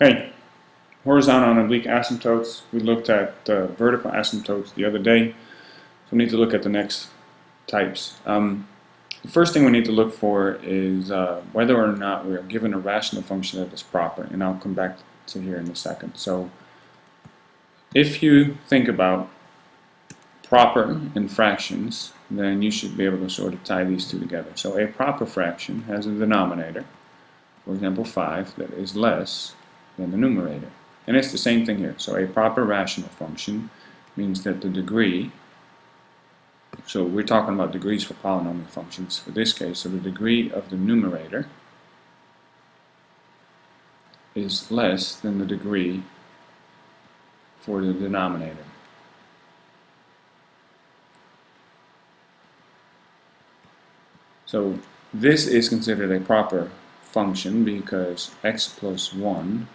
Okay, horizontal and oblique asymptotes. We looked at vertical asymptotes the other day, so we need to look at the next types. The first thing we need to look for is whether or not we are given a rational function that is proper, and I'll come back to here in a second. So if you think about proper and fractions, then you should be able to sort of tie these two together. So a proper fraction has a denominator, for example 5, that is less than the numerator. And it's the same thing here. So a proper rational function means that the degree, so we're talking about degrees for polynomial functions for this case, so the degree of the numerator is less than the degree for the denominator. So this is considered a proper function because x plus 1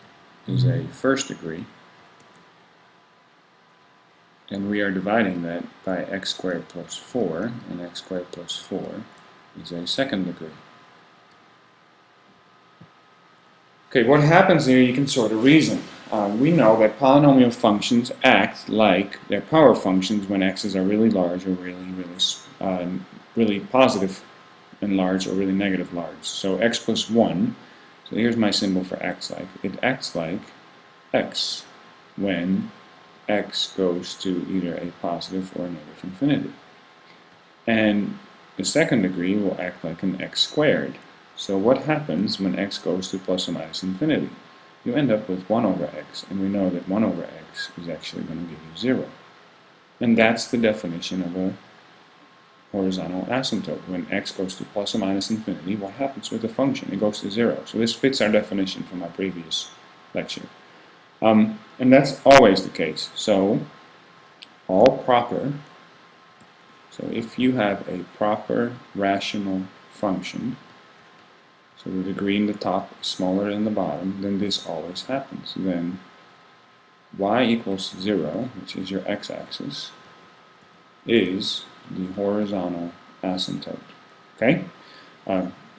is a first degree, and we are dividing that by x squared plus 4, and x squared plus 4 is a second degree. Okay, what happens here, you can sort of reason. We know that polynomial functions act like their power functions when x's are really large or really positive and large or really negative large. So x plus 1, so here's my symbol for x like. It acts like x when x goes to either a positive or a negative infinity. And the second degree will act like an x squared. So what happens when x goes to plus or minus infinity? You end up with 1 over x, and we know that 1 over x is actually going to give you 0. And that's the definition of a horizontal asymptote. When x goes to plus or minus infinity, what happens with the function? It goes to 0. So this fits our definition from our previous lecture. And that's always the case. So all proper, so if you have a proper rational function, so the degree in the top is smaller than the bottom, then this always happens. Then y equals 0, which is your x-axis, is the horizontal asymptote. Okay?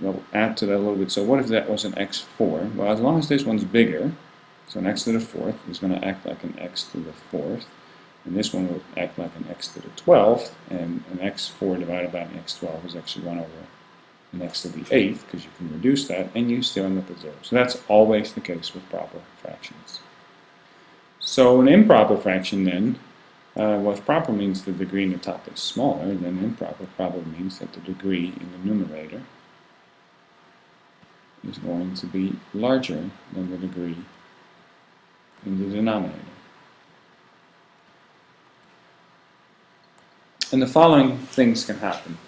We'll add to that a little bit. So what if that was an x4? Well, as long as this one's bigger, so an x to the 4th is going to act like an x to the 4th, and this one will act like an x to the 12th, and an x4 divided by an x12 is actually 1 over an x to the 8th, because you can reduce that, and you still end up with 0. So that's always the case with proper fractions. So an improper fraction then, well, if proper means the degree in the top is smaller, then improper probably means that the degree in the numerator is going to be larger than the degree in the denominator. And the following things can happen.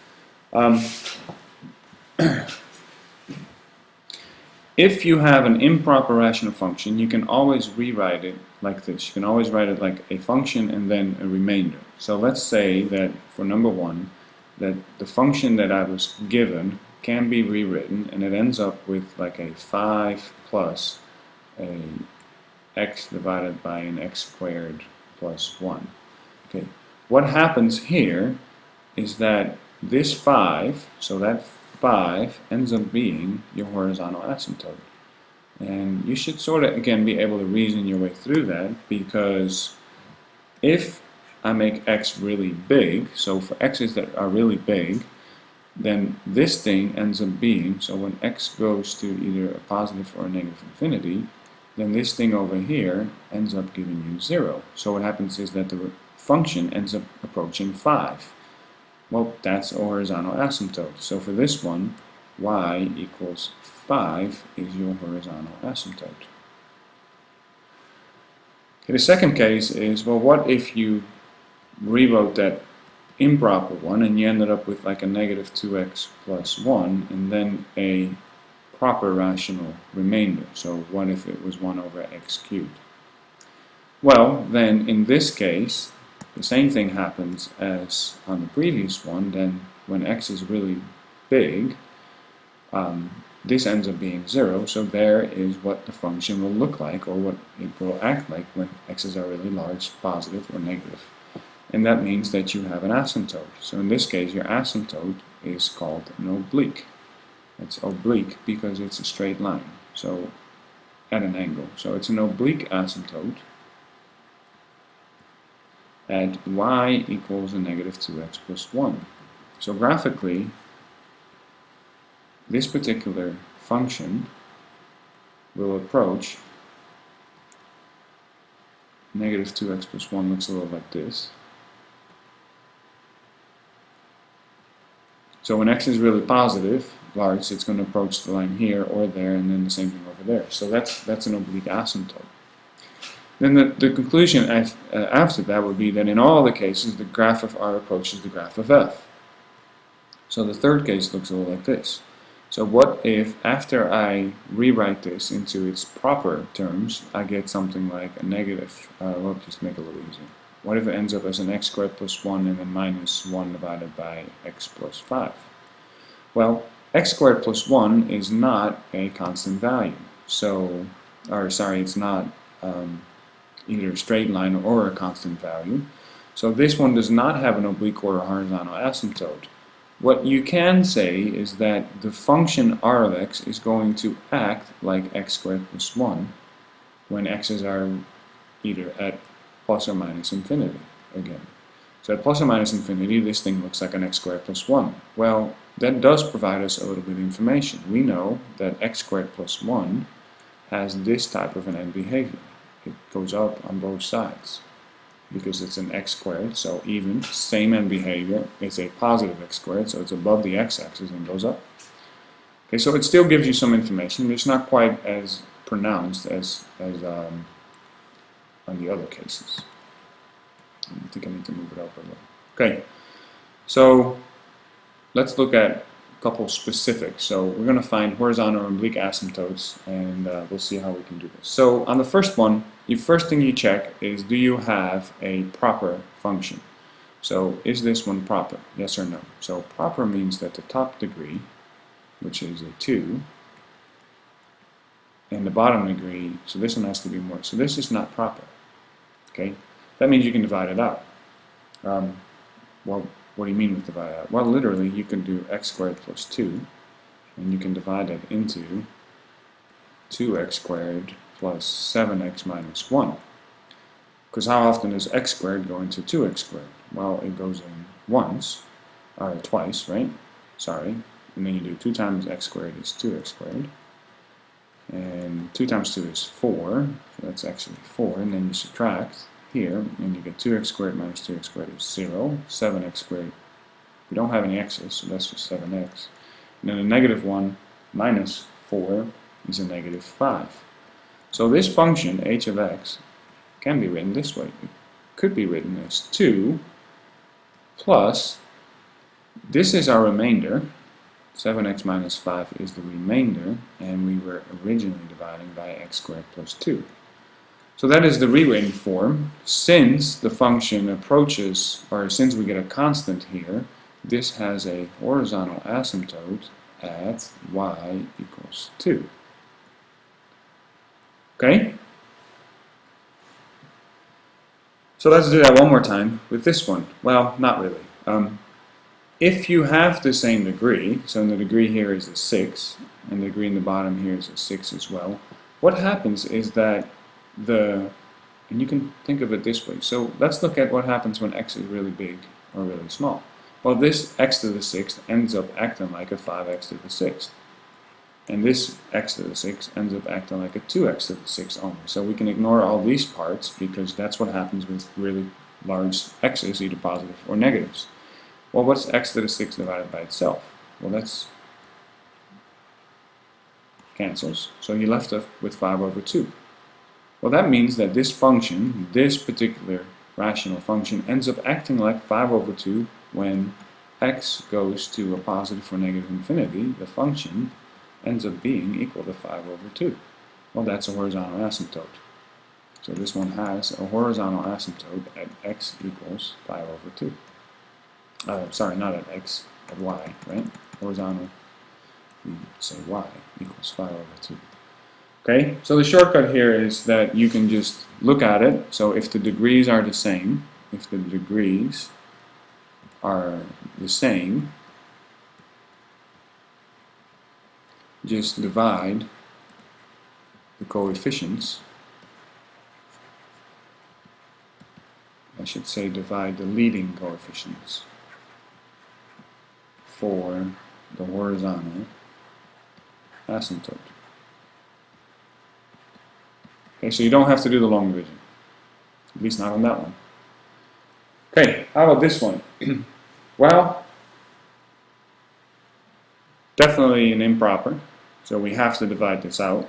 If you have an improper rational function, you can always rewrite it like this. You can always write it like a function and then a remainder. So let's say that for number 1, that the function that I was given can be rewritten, and it ends up with like a 5 plus a x divided by an x squared plus 1. Okay, what happens here is that this 5, so that 5 ends up being your horizontal asymptote. And you should sort of, again, be able to reason your way through that, because if I make x really big, so for x's that are really big, then this thing ends up being, so when x goes to either a positive or a negative infinity, then this thing over here ends up giving you 0. So what happens is that the function ends up approaching 5. Well, that's a horizontal asymptote. So for this one, y equals 5 is your horizontal asymptote. Okay, the second case is, well, what if you rewrote that improper one and you ended up with like a negative 2x plus 1 and then a proper rational remainder? So what if it was 1 over x cubed? Well, then in this case, the same thing happens as on the previous one. Then when x is really big, this ends up being 0, so there is what the function will look like, or what it will act like when x's are really large, positive or negative. And that means that you have an asymptote. So in this case, your asymptote is called an oblique. It's oblique because it's a straight line. So at an angle. So it's an oblique asymptote at y equals a negative 2x plus 1. So graphically, this particular function will approach negative 2x plus 1, looks a little like this. So when x is really positive, large, it's going to approach the line here or there, and then the same thing over there. So that's an oblique asymptote. Then the conclusion after that would be that in all the cases, the graph of R approaches the graph of F. So the third case looks a little like this. So what if, after I rewrite this into its proper terms, I get something like a negative, we'll just make it a little easier. What if it ends up as an x squared plus 1 and then minus 1 divided by x plus 5? Well, x squared plus 1 is not a constant value. So, it's not either a straight line or a constant value. So this one does not have an oblique or a horizontal asymptote. What you can say is that the function r of x is going to act like x squared plus 1 when x's are either at plus or minus infinity again. So at plus or minus infinity, this thing looks like an x squared plus 1. Well, that does provide us a little bit of information. We know that x squared plus 1 has this type of an end behavior. It goes up on both sides because it's an x squared, so even, same end behavior. It's a positive x squared, so it's above the x-axis and goes up. Okay, so it still gives you some information, but it's not quite as pronounced as on the other cases. I think I need to move it up a little. Okay, so let's look at a couple specifics. So we're going to find horizontal and oblique asymptotes, and we'll see how we can do this. So on the first one, the first thing you check is, do you have a proper function? So is this one proper? Yes or no? So proper means that the top degree, which is a 2, and the bottom degree, so this one has to be more. So this is not proper. Okay, that means you can divide it out. Well, what do you mean with divide it out? Well, literally, you can do x squared plus 2, and you can divide it into 2x squared plus 7x minus 1. Because how often does x squared go into 2x squared? Well, it goes in once, or twice, right? Sorry. And then you do 2 times x squared is 2x squared. And 2 times 2 is 4, so that's actually 4, and then you subtract here, and you get 2x squared minus 2x squared is 0, 7x squared, we don't have any x's, so that's just 7x. And then a negative 1 minus 4 is a negative 5. So this function, h of x, can be written this way. It could be written as 2 plus, this is our remainder, 7x minus 5 is the remainder, and we were originally dividing by x squared plus 2. So that is the rewritten form. Since the function approaches, or since we get a constant here, this has a horizontal asymptote at y equals 2. Okay? So let's do that one more time with this one. Well, not really. If you have the same degree, so the degree here is a 6, and the degree in the bottom here is a 6 as well, what happens is that and you can think of it this way. So let's look at what happens when x is really big or really small. Well, this x to the 6th ends up acting like a 5x to the 6th. And this x to the 6th ends up acting like a 2x to the 6th only. So we can ignore all these parts because that's what happens with really large x's, either positive or negatives. Well, what's x to the 6th divided by itself? Well, that's cancels. So you're left with 5 over 2. Well, that means that this function, this particular rational function, ends up acting like 5 over 2 when x goes to a positive or negative infinity. The function ends up being equal to 5 over 2. Well, that's a horizontal asymptote. So this one has a horizontal asymptote at x equals 5 over 2. Sorry, not at x, at y, right? Horizontal, we say y equals 5 over 2. Okay, so the shortcut here is that you can just look at it. So if the degrees are the same, just divide the coefficients, I should say divide the leading coefficients for the horizontal asymptote. Okay, so you don't have to do the long division, at least not on that one. Okay, how about this one? Well, definitely an improper, so we have to divide this out.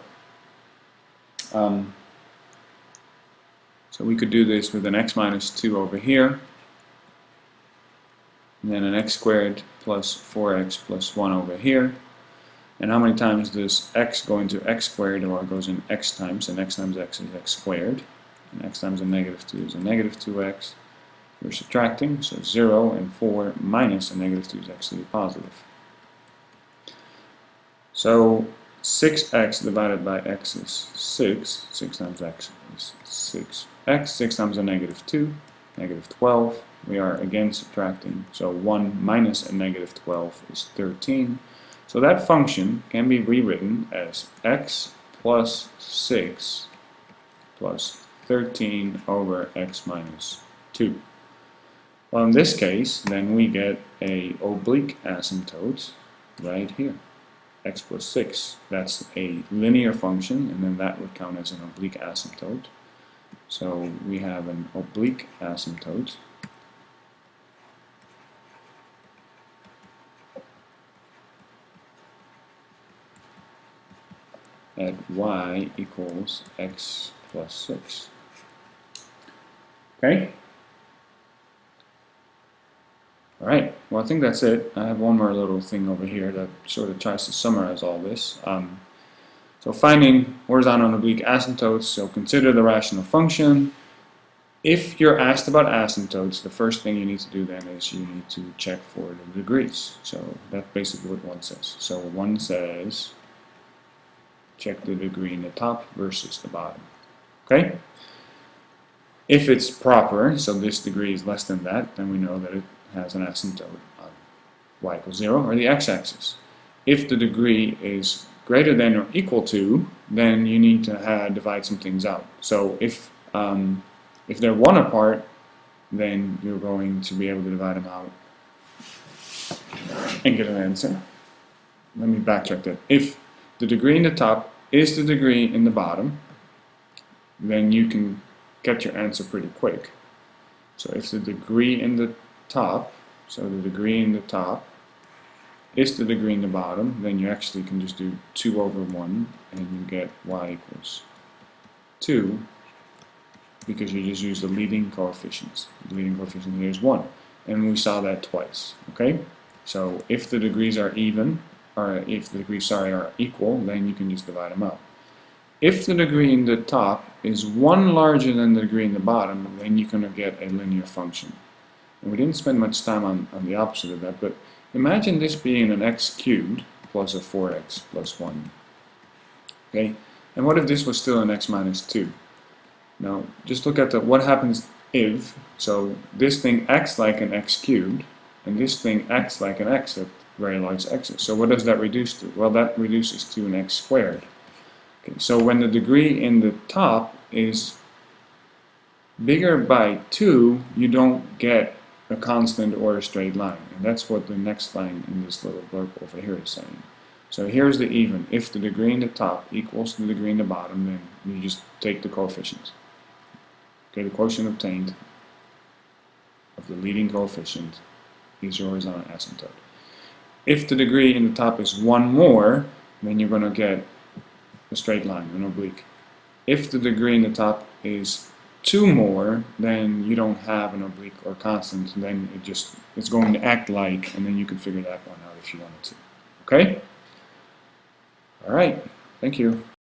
So we could do this with an x minus 2 over here, and then an x squared plus 4x plus 1 over here. And how many times does x go into x squared? Well, it goes in x times, and x times x is x squared. And x times a negative 2 is a negative 2x. We're subtracting, so 0 and 4 minus a negative 2 is actually positive. So 6x divided by x is 6. 6 times x is 6x. 6 times a negative 2, negative 12. We are again subtracting, so 1 minus a negative 12 is 13. So that function can be rewritten as x plus 6 plus 13 over x minus 2. Well, in this case, then we get a oblique asymptote right here. X plus 6. That's a linear function, and then that would count as an oblique asymptote. So we have an oblique asymptote at y equals x plus 6. Okay? Alright, well I think that's it. I have one more little thing over here that sort of tries to summarize all this. So finding horizontal and oblique asymptotes, so consider the rational function. If you're asked about asymptotes, the first thing you need to do then is you need to check for the degrees. So that's basically what one says. So one says, check the degree in the top versus the bottom. Okay? If it's proper, so this degree is less than that, then we know that it has an asymptote on y equals 0, or the x-axis. If the degree is greater than or equal to, then you need to divide some things out. So if they're 1 apart, then you're going to be able to divide them out and get an answer. Let me backtrack that. If the degree in the top is the degree in the bottom, then you can get your answer pretty quick. So if the degree in the top, so the degree in the top is the degree in the bottom, then you actually can just do 2 over 1 and you get y equals 2, because you just use the leading coefficients. The leading coefficient here is 1, and we saw that twice. Okay, so if the degrees are even, or if the degrees are equal, then you can just divide them out. If the degree in the top is 1 larger than the degree in the bottom, then you're going to get a linear function. And we didn't spend much time on the opposite of that, but imagine this being an x cubed plus a 4x plus 1. Okay, and what if this was still an x minus 2? Now, just look at what happens if, so this thing acts like an x cubed, and this thing acts like an x at very large x's. So what does that reduce to? Well, that reduces to an x squared. Okay, so when the degree in the top is bigger by 2, you don't get a constant or a straight line. And that's what the next line in this little blurb over here is saying. So here's the even. If the degree in the top equals the degree in the bottom, then you just take the coefficients. Okay, the quotient obtained of the leading coefficient is your horizontal asymptote. If the degree in the top is 1 more, then you're going to get a straight line, an oblique. If the degree in the top is 2 more, then you don't have an oblique or constant, then it's going to act like, and then you can figure that one out if you wanted to. Okay? Alright, thank you.